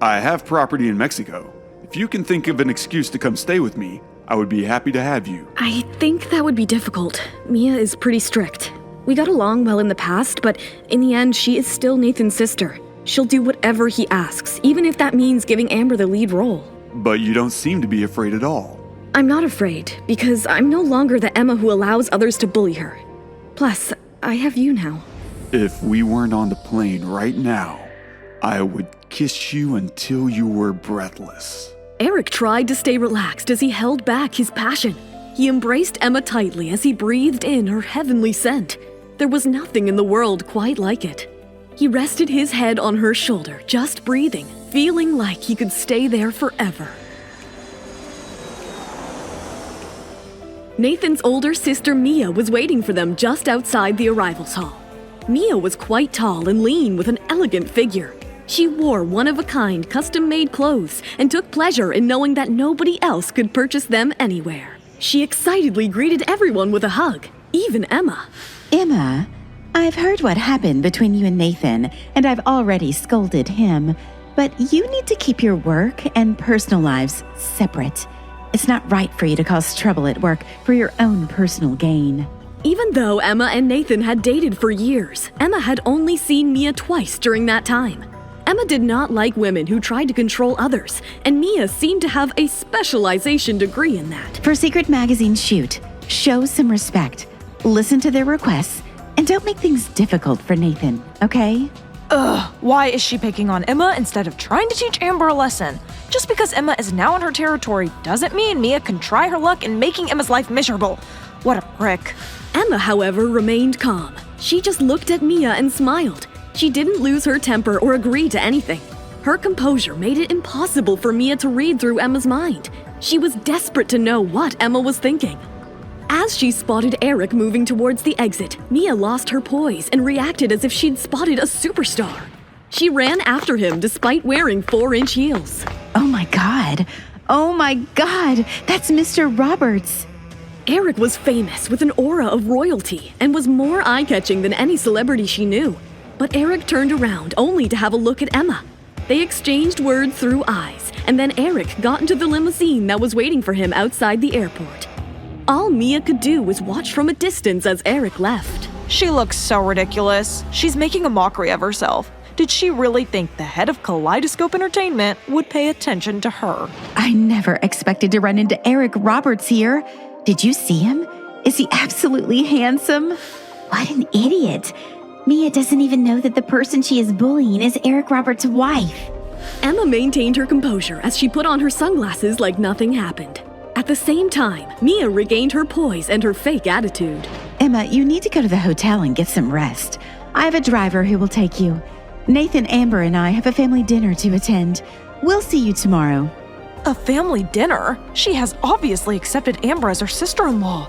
I have property in Mexico. If you can think of an excuse to come stay with me, I would be happy to have you. I think that would be difficult. Mia is pretty strict. We got along well in the past, but in the end, she is still Nathan's sister. She'll do whatever he asks, even if that means giving Amber the lead role. But you don't seem to be afraid at all. I'm not afraid, because I'm no longer the Emma who allows others to bully her. Plus, I have you now. If we weren't on the plane right now, I would kiss you until you were breathless. Eric tried to stay relaxed as he held back his passion. He embraced Emma tightly as he breathed in her heavenly scent. There was nothing in the world quite like it. He rested his head on her shoulder, just breathing, feeling like he could stay there forever. Nathan's older sister Mia was waiting for them just outside the arrivals hall. Mia was quite tall and lean with an elegant figure. She wore one-of-a-kind custom-made clothes and took pleasure in knowing that nobody else could purchase them anywhere. She excitedly greeted everyone with a hug, even Emma. Emma, I've heard what happened between you and Nathan, and I've already scolded him. But you need to keep your work and personal lives separate. It's not right for you to cause trouble at work for your own personal gain. Even though Emma and Nathan had dated for years, Emma had only seen Mia twice during that time. Emma did not like women who tried to control others, and Mia seemed to have a specialization degree in that. For Secret Magazine's shoot, show some respect, listen to their requests, and don't make things difficult for Nathan, okay? Why is she picking on Emma instead of trying to teach Amber a lesson? Just because Emma is now in her territory doesn't mean Mia can try her luck in making Emma's life miserable. What a prick. Emma, however, remained calm. She just looked at Mia and smiled. She didn't lose her temper or agree to anything. Her composure made it impossible for Mia to read through Emma's mind. She was desperate to know what Emma was thinking. As she spotted Eric moving towards the exit, Mia lost her poise and reacted as if she'd spotted a superstar. She ran after him despite wearing 4-inch heels. Oh my God, that's Mr. Roberts. Eric was famous with an aura of royalty and was more eye-catching than any celebrity she knew. But Eric turned around only to have a look at Emma. They exchanged words through eyes, and then Eric got into the limousine that was waiting for him outside the airport. All Mia could do was watch from a distance as Eric left. She looks so ridiculous. She's making a mockery of herself. Did she really think the head of Kaleidoscope Entertainment would pay attention to her? I never expected to run into Eric Roberts here. Did you see him? Is he absolutely handsome? What an idiot. Mia doesn't even know that the person she is bullying is Eric Roberts' wife. Emma maintained her composure as she put on her sunglasses like nothing happened. At the same time, Mia regained her poise and her fake attitude. Emma, you need to go to the hotel and get some rest. I have a driver who will take you. Nathan, Amber, and I have a family dinner to attend. We'll see you tomorrow. A family dinner? She has obviously accepted Amber as her sister-in-law.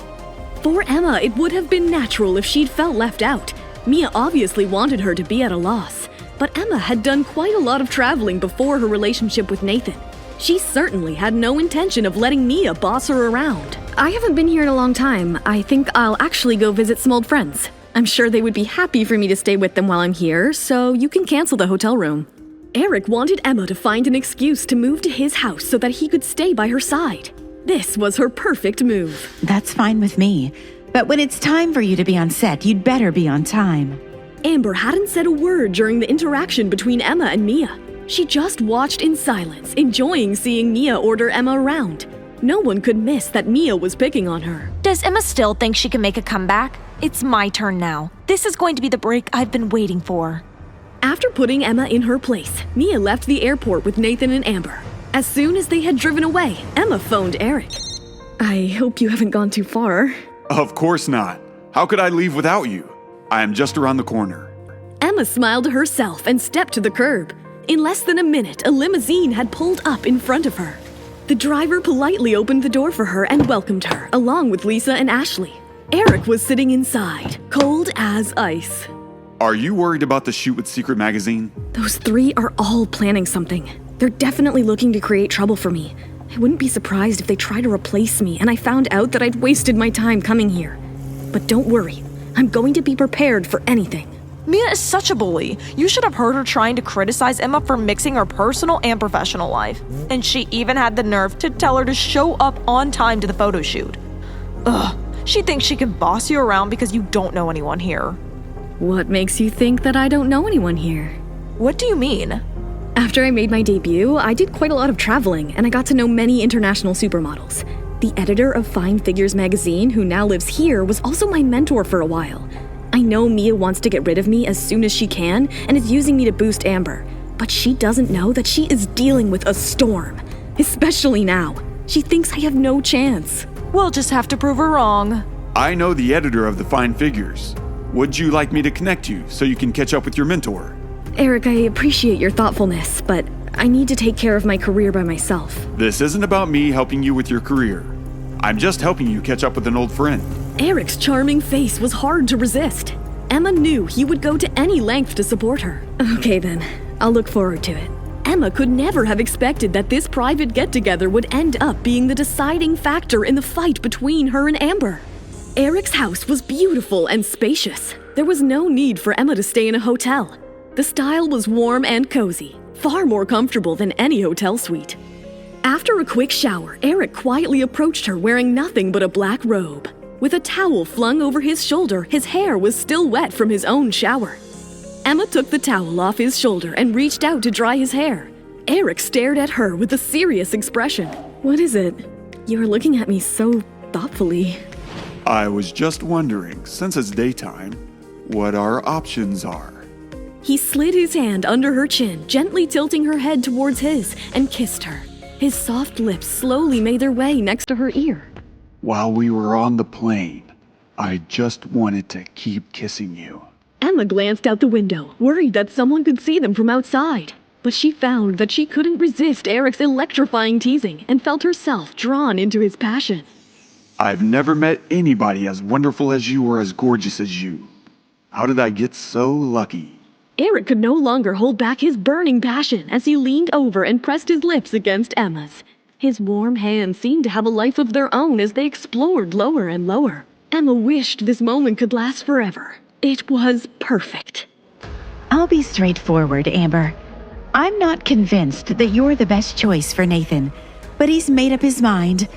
For Emma, it would have been natural if she'd felt left out. Mia obviously wanted her to be at a loss, but Emma had done quite a lot of traveling before her relationship with Nathan. She certainly had no intention of letting Mia boss her around. I haven't been here in a long time. I think I'll actually go visit some old friends. I'm sure they would be happy for me to stay with them while I'm here, so you can cancel the hotel room. Eric wanted Emma to find an excuse to move to his house so that he could stay by her side. This was her perfect move. That's fine with me. But when it's time for you to be on set, you'd better be on time. Amber hadn't said a word during the interaction between Emma and Mia. She just watched in silence, enjoying seeing Mia order Emma around. No one could miss that Mia was picking on her. Does Emma still think she can make a comeback? It's my turn now. This is going to be the break I've been waiting for. After putting Emma in her place, Mia left the airport with Nathan and Amber. As soon as they had driven away, Emma phoned Eric. I hope you haven't gone too far. Of course not. How could I leave without you? I am just around the corner. Emma smiled to herself and stepped to the curb. In less than a minute, a limousine had pulled up in front of her. The driver politely opened the door for her and welcomed her, along with Lisa and Ashley. Eric was sitting inside, cold as ice. Are you worried about the shoot with Secret Magazine? Those three are all planning something. They're definitely looking to create trouble for me. I wouldn't be surprised if they try to replace me and I found out that I'd wasted my time coming here. But don't worry, I'm going to be prepared for anything. Mia is such a bully. You should have heard her trying to criticize Emma for mixing her personal and professional life. And she even had the nerve to tell her to show up on time to the photo shoot. Ugh, she thinks she can boss you around because you don't know anyone here. What makes you think that I don't know anyone here? What do you mean? After I made my debut, I did quite a lot of traveling, and I got to know many international supermodels. The editor of Fine Figures magazine, who now lives here, was also my mentor for a while. I know Mia wants to get rid of me as soon as she can and is using me to boost Amber, but she doesn't know that she is dealing with a storm. Especially now. She thinks I have no chance. We'll just have to prove her wrong. I know the editor of the Fine Figures. Would you like me to connect you so you can catch up with your mentor? Eric, I appreciate your thoughtfulness, but I need to take care of my career by myself. This isn't about me helping you with your career. I'm just helping you catch up with an old friend. Eric's charming face was hard to resist. Emma knew he would go to any length to support her. Okay then, I'll look forward to it. Emma could never have expected that this private get-together would end up being the deciding factor in the fight between her and Amber. Eric's house was beautiful and spacious. There was no need for Emma to stay in a hotel. The style was warm and cozy, far more comfortable than any hotel suite. After a quick shower, Eric quietly approached her wearing nothing but a black robe. With a towel flung over his shoulder, his hair was still wet from his own shower. Emma took the towel off his shoulder and reached out to dry his hair. Eric stared at her with a serious expression. What is it? You are looking at me so thoughtfully. I was just wondering, since it's daytime, what our options are. He slid his hand under her chin, gently tilting her head towards his, and kissed her. His soft lips slowly made their way next to her ear. While we were on the plane, I just wanted to keep kissing you. Emma glanced out the window, worried that someone could see them from outside. But she found that she couldn't resist Eric's electrifying teasing and felt herself drawn into his passion. I've never met anybody as wonderful as you or as gorgeous as you. How did I get so lucky? Eric could no longer hold back his burning passion as he leaned over and pressed his lips against Emma's. His warm hands seemed to have a life of their own as they explored lower and lower. Emma wished this moment could last forever. It was perfect. I'll be straightforward, Amber. I'm not convinced that you're the best choice for Nathan, but he's made up his mind.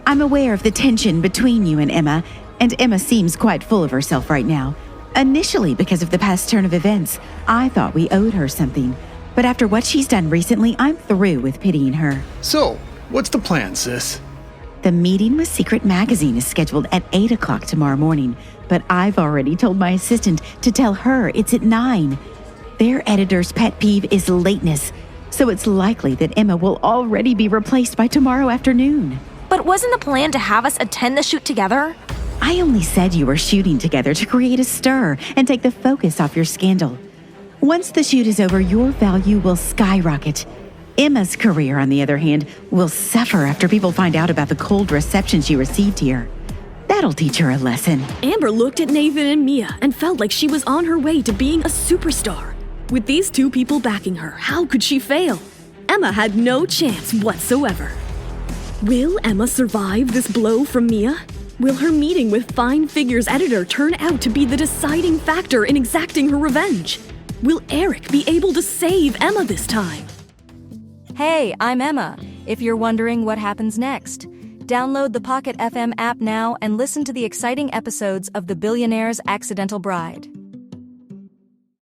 I'm aware of the tension between you and Emma seems quite full of herself right now. Initially, because of the past turn of events, I thought we owed her something. But after what she's done recently, I'm through with pitying her. So, what's the plan, sis? The meeting with Secret Magazine is scheduled at 8 o'clock tomorrow morning, but I've already told my assistant to tell her it's at 9. Their editor's pet peeve is lateness, so it's likely that Emma will already be replaced by tomorrow afternoon. But wasn't the plan to have us attend the shoot together? I only said you were shooting together to create a stir and take the focus off your scandal. Once the shoot is over, your value will skyrocket. Emma's career, on the other hand, will suffer after people find out about the cold reception she received here. That'll teach her a lesson. Amber looked at Nathan and Mia and felt like she was on her way to being a superstar. With these two people backing her, how could she fail? Emma had no chance whatsoever. Will Emma survive this blow from Mia? Will her meeting with Fine Figures editor turn out to be the deciding factor in exacting her revenge? Will Eric be able to save Emma this time? Hey, I'm Emma. If you're wondering what happens next, download the Pocketfm app now and listen to the exciting episodes of The Billionaire's Accidental Bride.